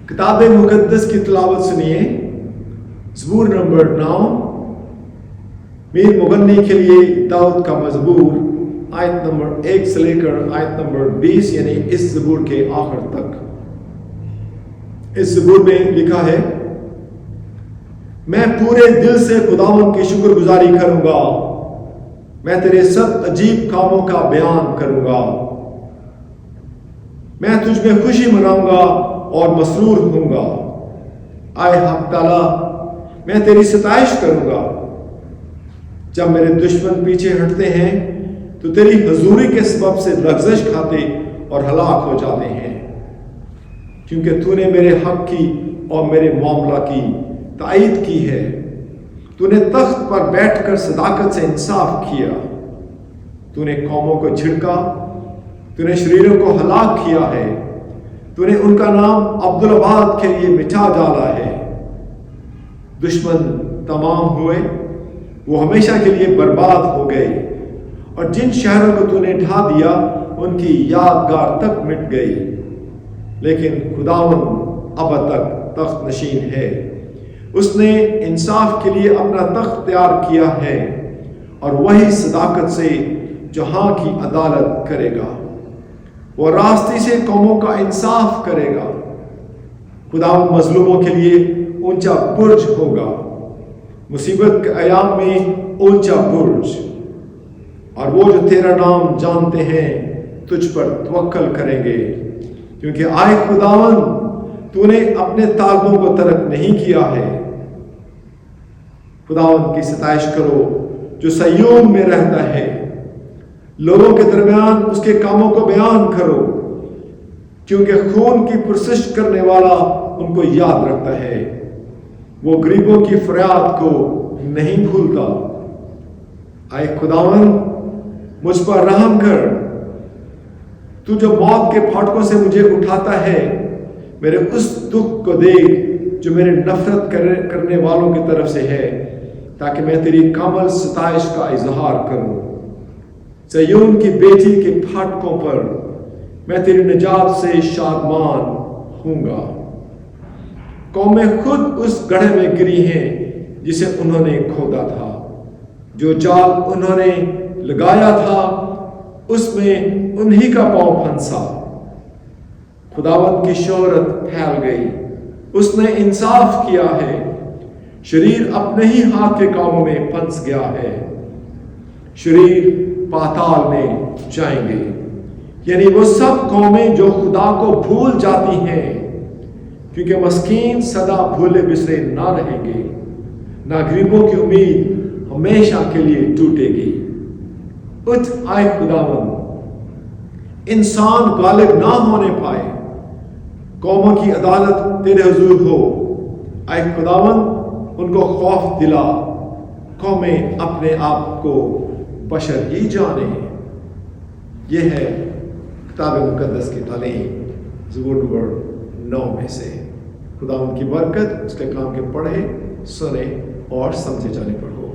किताब मुकद्दस की तिलावत सुनिए। ज़बूर नंबर 9, मीर मुगन्नी के लिए दाऊद का मज़बूर, आयत नंबर 1 से लेकर आयत नंबर 20, यानी इस ज़बूर के आखिर तक। इस ज़बूर में लिखा है, मैं पूरे दिल से खुदावंद की शुक्रगुजारी करूंगा, मैं तेरे सब अजीब कामों का बयान करूंगा। मैं तुझ में खुशी मनाऊंगा और मसरूर होऊंगा। आए हक ताला, मैं तेरी सताइश करूंगा। जब मेरे दुश्मन पीछे हटते हैं तो तेरी हजूरी के सबब से लग़ज़श खाते और हलाक हो जाते हैं, क्योंकि तूने मेरे हक की और मेरे मामला की तायीद की है। तूने तख्त पर बैठकर सदाकत से इंसाफ किया। तूने कौमों को झिड़का, तूने शरीरों को हलाक किया है। तूने उनका नाम अब्दुल-आबाद के लिए मिटा डाला है। दुश्मन तमाम हुए, वो हमेशा के लिए बर्बाद हो गए, और जिन शहरों को तूने ढा दिया उनकी यादगार तक मिट गई। लेकिन खुदावंद अब तक तख्त नशीन है। उसने इंसाफ के लिए अपना तख्त तैयार किया है, और वही सदाकत से जहां की अदालत करेगा। वो रास्ते से कौमों का इंसाफ करेगा। खुदावंद मजलूमों के लिए ऊंचा बुर्ज होगा, मुसीबत के अयाम में ऊंचा बुर्ज। और वो जो तेरा नाम जानते हैं तुझ पर तवक्कल करेंगे, क्योंकि आए खुदावंद, तूने अपने तालबों को तर्क नहीं किया है। खुदावंद की सताइश करो जो सय्योन में रहता है। लोगों के दरमियान उसके कामों को बयान करो, क्योंकि खून की पुरसिश करने वाला उनको याद रखता है। वो गरीबों की फरियाद को नहीं भूलता। आए खुदावंद, मुझ पर रहम कर। तू जो मौत के फाटकों से मुझे उठाता है, मेरे उस दुख को देख जो मेरे नफरत करने वालों की तरफ से है, ताकि मैं तेरी कामल सताइश का इजहार करूं। सय्योन की बेटी के फाटकों पर मैं तेरी निजात से शादमान हूंगा। कौमें खुद उस गड्ढे में गिरी हैं जिसे उन्होंने खोदा था। जो जाल उन्होंने लगाया था उसमें उन्हीं का पांव फंसा। खुदावंद की शोहरत फैल गई, उसने इंसाफ किया है। शरीर अपने ही हाथ के कामों में फंस गया है। शरीर पाताल में जाएंगे, यानी वो सब कौमें जो खुदा को भूल जाती हैं, क्योंकि मस्कीन सदा भूले बिसरे ना रहेंगे, ना गरीबों की उम्मीद हमेशा के लिए टूटेगी। उठ आए खुदावंद, इंसान गालिब ना होने पाए, कौमों की अदालत तेरे हुजूर हो। आए खुदावंद, उनको खौफ दिला, कौमें अपने आप को बशर ही जाने। यह है किताब मुकद्दस की तालीम, ज़बूर नंबर 9 में से। खुदा उनकी बरकत उसके काम के पढ़े, सुने और समझे जाने पर हो।